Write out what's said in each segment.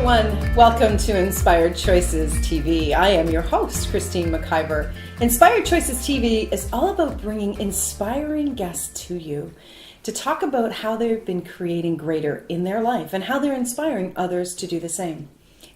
everyone. Welcome to Inspired Choices TV. I am your host, Christine McIver. Inspired Choices TV is all about bringing inspiring guests to you to talk about how they've been creating greater in their life and how they're inspiring others to do the same.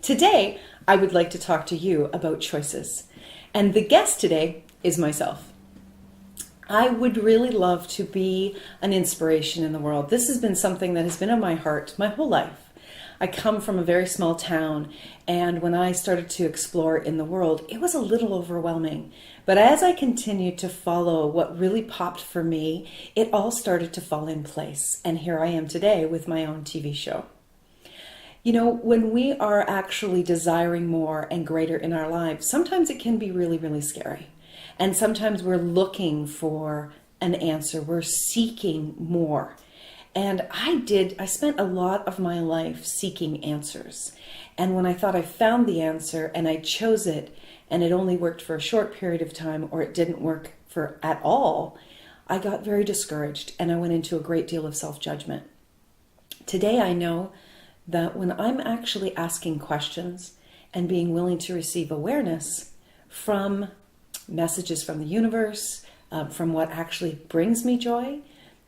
Today, I would like to talk to you about choices. And the guest today is myself. I would really love to be an inspiration in the world. This has been something that has been on my heart my whole life. I come from a very small town, and when I started to explore in the world, it was a little overwhelming. But as I continued to follow what really popped for me, it all started to fall in place. And here I am today with my own TV show. You know, when we are actually desiring more and greater in our lives, sometimes it can be really, really scary. And sometimes we're looking for an answer. We're seeking more. And I spent a lot of my life seeking answers. And when I thought I found the answer and I chose it, and it only worked for a short period of time, or it didn't work for at all, I got very discouraged and I went into a great deal of self-judgment. Today I know that when I'm actually asking questions and being willing to receive awareness from messages from the universe, from what actually brings me joy,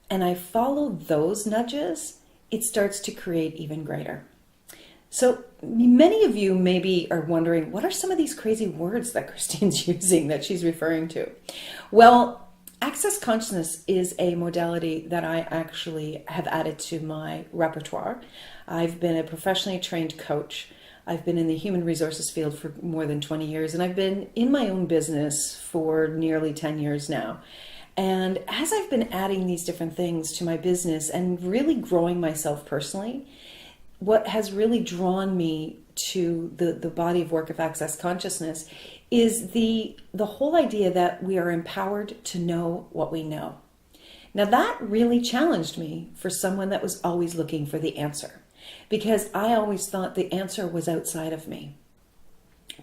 and I follow those nudges, it starts to create even greater. So many of you maybe are wondering, what are some of these crazy words that Christine's using that she's referring to? Well, access consciousness is a modality that I actually have added to my repertoire. I've been a professionally trained coach. I've been in the human resources field for more than 20 years, and I've been in my own business for nearly 10 years now. And as I've been adding these different things to my business and really growing myself personally, what has really drawn me to the body of work of access consciousness is the whole idea that we are empowered to know what we know. Now that really challenged me for someone that was always looking for the answer, because I always thought the answer was outside of me.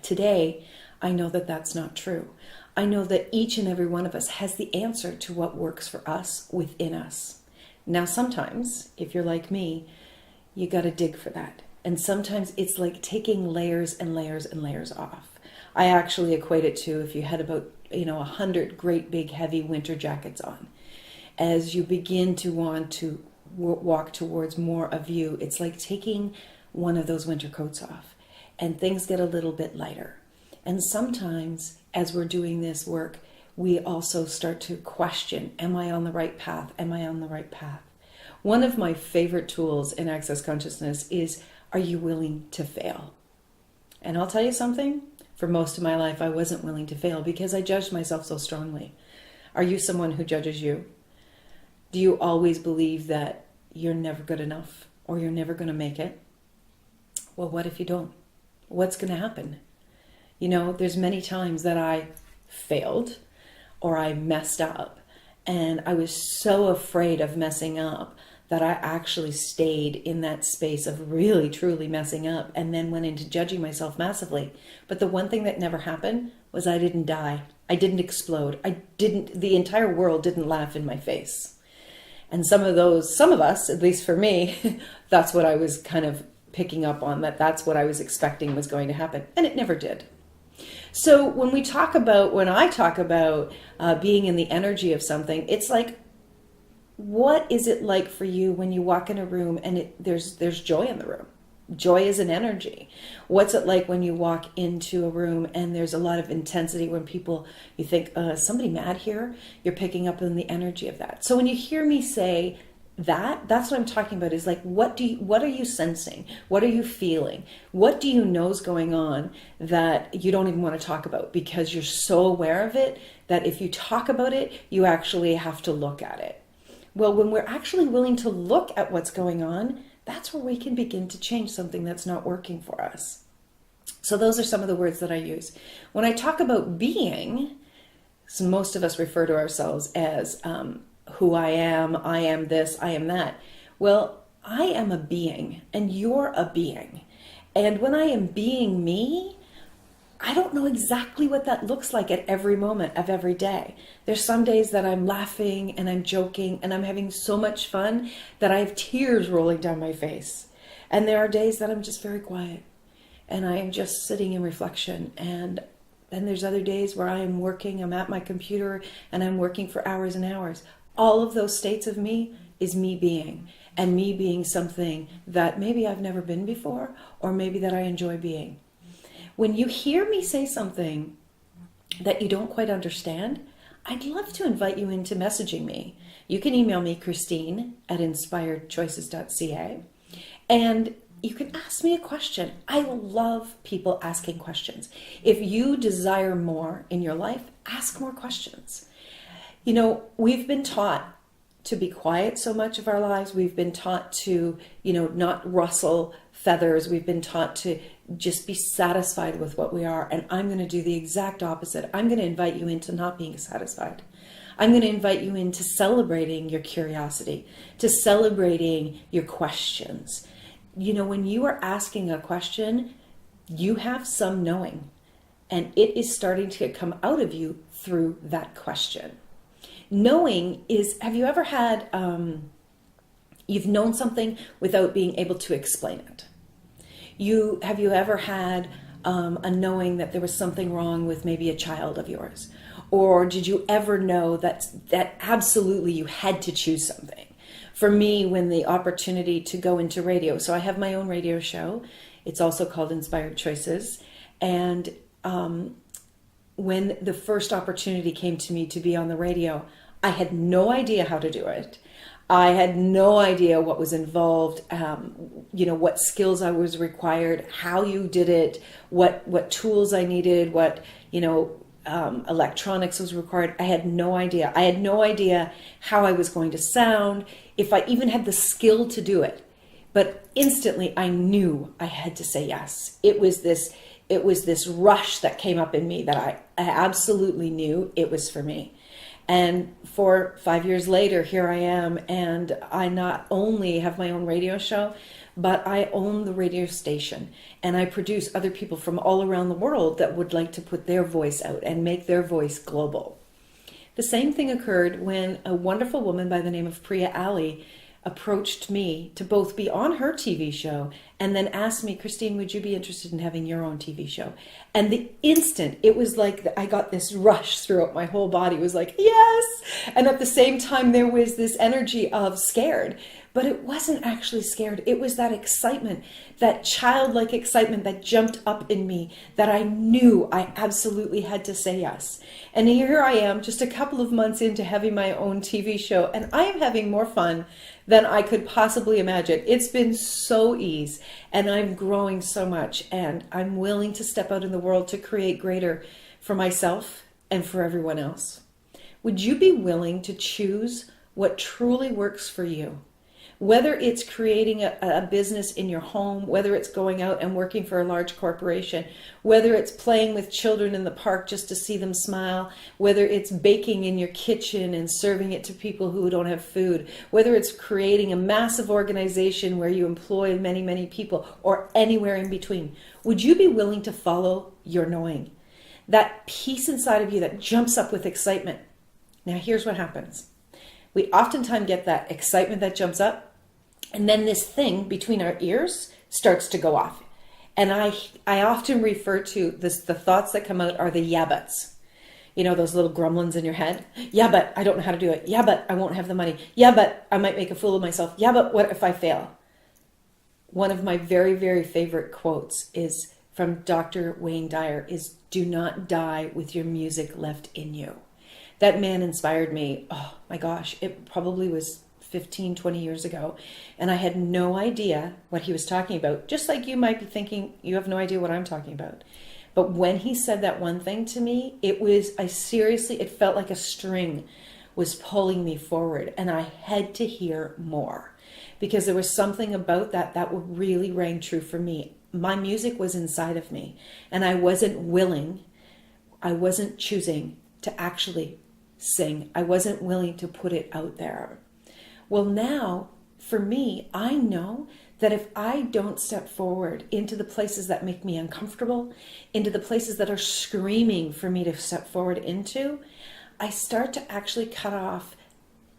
Today, I know that that's not true. I know that each and every one of us has the answer to what works for us within us. Now, sometimes, if you're like me, you got to dig for that. And sometimes it's like taking layers and layers and layers off. I actually equate it to if you had about 100 great big heavy winter jackets on. As you begin to want to walk towards more of you, it's like taking one of those winter coats off and things get a little bit lighter. And sometimes as we're doing this work, we also start to question, am I on the right path? Am I on the right path? One of my favorite tools in Access Consciousness is, are you willing to fail? And I'll tell you something, for most of my life, I wasn't willing to fail because I judged myself so strongly. Are you someone who judges you? Do you always believe that you're never good enough or you're never going to make it? Well, what if you don't? What's going to happen? You know, there's many times that I failed or I messed up, and I was so afraid of messing up that I actually stayed in that space of really, truly messing up and then went into judging myself massively. But the one thing that never happened was I didn't die. I didn't explode. The entire world didn't laugh in my face. And some of us, at least for me, that's what I was kind of picking up on, that's what I was expecting was going to happen. And it never did. So when I talk about being in the energy of something, it's like, what is it like for you when you walk in a room and there's joy in the room? Joy is an energy. What's it like when you walk into a room and there's a lot of intensity when you think, somebody mad here? You're picking up on the energy of that. So when you hear me say that's what I'm talking about, is like, what are you sensing? What are you feeling? What do you know is going on that you don't even want to talk about because you're so aware of it that if you talk about it, you actually have to look at it. Well, when we're actually willing to look at what's going on, that's where we can begin to change something that's not working for us. So those are some of the words that I use. When I talk about being, so most of us refer to ourselves as who I am this, I am that. Well, I am a being and you're a being. And when I am being me, I don't know exactly what that looks like at every moment of every day. There's some days that I'm laughing and I'm joking and I'm having so much fun that I have tears rolling down my face. And there are days that I'm just very quiet and I am just sitting in reflection. And then there's other days where I am working, I'm at my computer, and I'm working for hours and hours. All of those states of me is me being, and me being something that maybe I've never been before, or maybe that I enjoy being. When you hear me say something that you don't quite understand, I'd love to invite you into messaging me. You can email me, Christine@inspiredchoices.ca, and you can ask me a question. I love people asking questions. If you desire more in your life, ask more questions. You know, we've been taught to be quiet so much of our lives. We've been taught to, not rustle feathers. We've been taught to just be satisfied with what we are. And I'm going to do the exact opposite. I'm going to invite you into not being satisfied. I'm going to invite you into celebrating your curiosity, to celebrating your questions. When you are asking a question, you have some knowing, and it is starting to come out of you through that question. Knowing is, have you ever had, you've known something without being able to explain it? Have you ever had a knowing that there was something wrong with maybe a child of yours? Or did you ever know that absolutely you had to choose something? For me, when the opportunity to go into radio, so I have my own radio show. It's also called Inspired Choices. And when the first opportunity came to me to be on the radio, I had no idea how to do it. I had no idea what was involved, what skills I was required, how you did it, what tools I needed, what, electronics was required. I had no idea. I had no idea how I was going to sound, if I even had the skill to do it. But instantly I knew I had to say yes. It was this rush that came up in me that I absolutely knew it was for me. And 5 years later, here I am, and I not only have my own radio show, but I own the radio station, and I produce other people from all around the world that would like to put their voice out and make their voice global. The same thing occurred when a wonderful woman by the name of Priya Ali approached me to both be on her TV show and then asked me, Christine, would you be interested in having your own TV show? And the instant, it was like I got this rush throughout my whole body. It was like, yes! And at the same time, there was this energy of scared. But it wasn't actually scared. It was that excitement, that childlike excitement that jumped up in me, that I knew I absolutely had to say yes. And here I am, just a couple of months into having my own TV show, and I am having more fun than I could possibly imagine. It's been so easy, and I'm growing so much, and I'm willing to step out in the world to create greater for myself and for everyone else. Would you be willing to choose what truly works for you? Whether it's creating a business in your home, whether it's going out and working for a large corporation, whether it's playing with children in the park just to see them smile, whether it's baking in your kitchen and serving it to people who don't have food, whether it's creating a massive organization where you employ many, many people, or anywhere in between, would you be willing to follow your knowing? That piece inside of you that jumps up with excitement. Now here's what happens. We oftentimes get that excitement that jumps up, and then this thing between our ears starts to go off. And I often refer to this, the thoughts that come out are the yeah buts. You know, those little gremlins in your head. Yeah, but I don't know how to do it. Yeah, but I won't have the money. Yeah, but I might make a fool of myself. Yeah, but what if I fail? One of my very, very favorite quotes is from Dr. Wayne Dyer is, do not die with your music left in you. That man inspired me. Oh my gosh, it probably was 15, 20 years ago. And I had no idea what he was talking about. Just like you might be thinking, you have no idea what I'm talking about. But when he said that one thing to me, it felt like a string was pulling me forward. And I had to hear more. Because there was something about that really rang true for me. My music was inside of me. And I wasn't choosing to actually sing. I wasn't willing to put it out there. Well, now, for me, I know that if I don't step forward into the places that make me uncomfortable, into the places that are screaming for me to step forward into, I start to actually cut off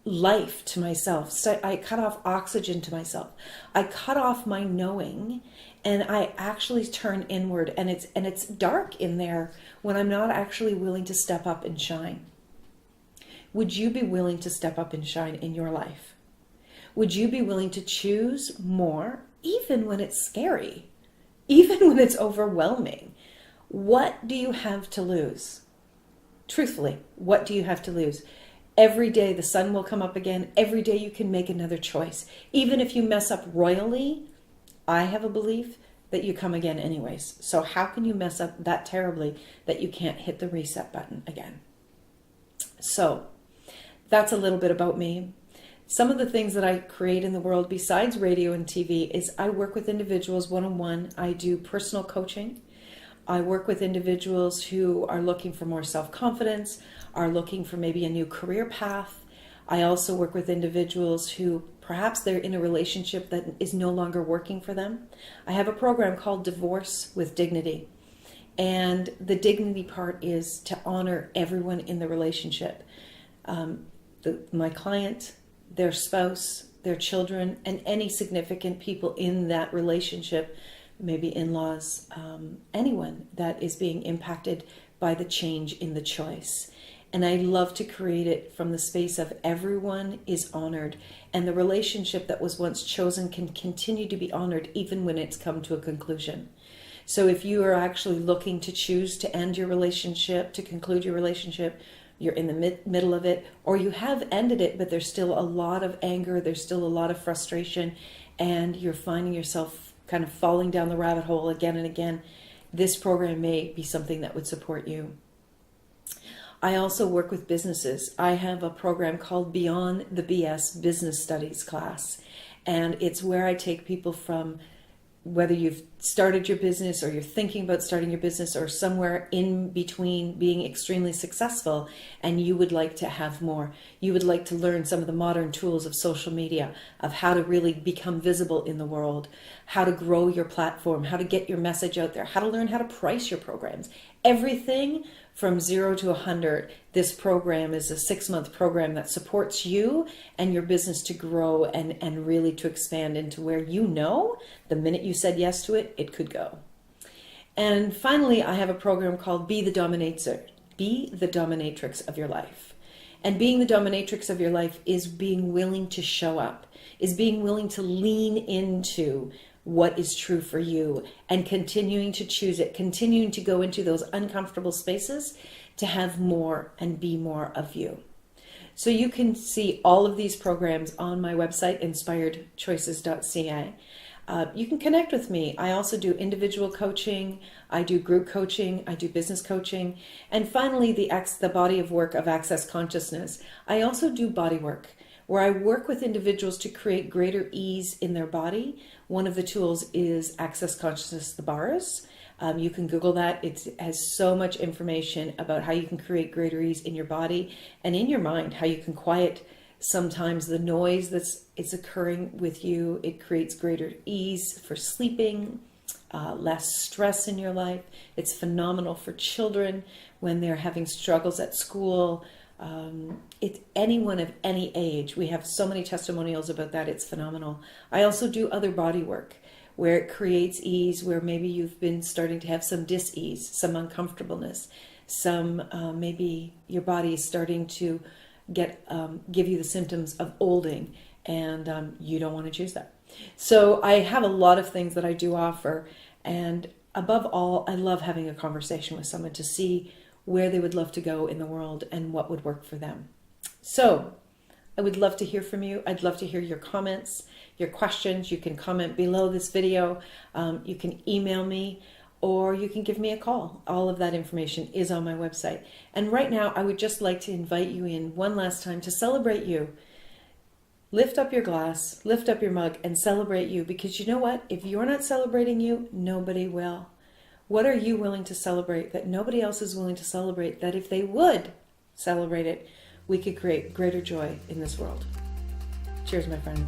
life to myself. So I cut off oxygen to myself. I cut off my knowing, and I actually turn inward, and it's dark in there when I'm not actually willing to step up and shine. Would you be willing to step up and shine in your life? Would you be willing to choose more, even when it's scary, even when it's overwhelming? What do you have to lose? Truthfully, what do you have to lose? Every day the sun will come up again. Every day you can make another choice. Even if you mess up royally, I have a belief that you come again anyways. So how can you mess up that terribly that you can't hit the reset button again? So that's a little bit about me. Some of the things that I create in the world besides radio and TV is I work with individuals one-on-one. I do personal coaching. I work with individuals who are looking for more self-confidence, are looking for maybe a new career path. I also work with individuals who perhaps they're in a relationship that is no longer working for them. I have a program called Divorce with Dignity. And the dignity part is to honor everyone in the relationship. My client, their spouse, their children, and any significant people in that relationship, maybe in-laws, anyone that is being impacted by the change in the choice. And I love to create it from the space of everyone is honored, and the relationship that was once chosen can continue to be honored even when it's come to a conclusion. So if you are actually looking to choose to end your relationship, to conclude your relationship, you're in the middle of it, or you have ended it, but there's still a lot of anger, there's still a lot of frustration, and you're finding yourself kind of falling down the rabbit hole again and again, this program may be something that would support you. I also work with businesses. I have a program called Beyond the BS Business Studies class, and it's where I take people from whether you've started your business or you're thinking about starting your business or somewhere in between being extremely successful and you would like to have more. You would like to learn some of the modern tools of social media, of how to really become visible in the world, how to grow your platform, how to get your message out there, how to learn how to price your programs. Everything from 0 to 100. This program is a 6-month program that supports you and your business to grow and really to expand into where you know the minute you said yes to it, it could go. And finally, I have a program called Be the Dominator. Be the dominatrix of your life. And being the dominatrix of your life is being willing to show up, is being willing to lean into what is true for you and continuing to choose it, continuing to go into those uncomfortable spaces to have more and be more of you. So you can see all of these programs on my website, inspiredchoices.ca. You can connect with me. I also do individual coaching, I do group coaching, I do business coaching, and finally the body of work of Access Consciousness. I also do body work, where I work with individuals to create greater ease in their body. One of the tools is Access Consciousness, the bars. You can Google that. It has so much information about how you can create greater ease in your body and in your mind, how you can quiet sometimes the noise that's occurring with you. It creates greater ease for sleeping, less stress in your life. It's phenomenal for children when they're having struggles at school. It's anyone of any age. We have so many testimonials about that. It's phenomenal. I also do other body work where it creates ease, where maybe you've been starting to have some dis-ease, some uncomfortableness, some maybe your body is starting to give you the symptoms of olding, and you don't want to choose that. So I have a lot of things that I do offer, and above all, I love having a conversation with someone to see where they would love to go in the world and what would work for them. So I would love to hear from you. I'd love to hear your comments, your questions. You can comment below this video. You can email me, or you can give me a call. All of that information is on my website. And right now, I would just like to invite you in one last time to celebrate you. Lift up your glass, lift up your mug, and celebrate you, because you know what? If you're not celebrating you, nobody will. What are you willing to celebrate that nobody else is willing to celebrate, that if they would celebrate it, we could create greater joy in this world? Cheers, my friend.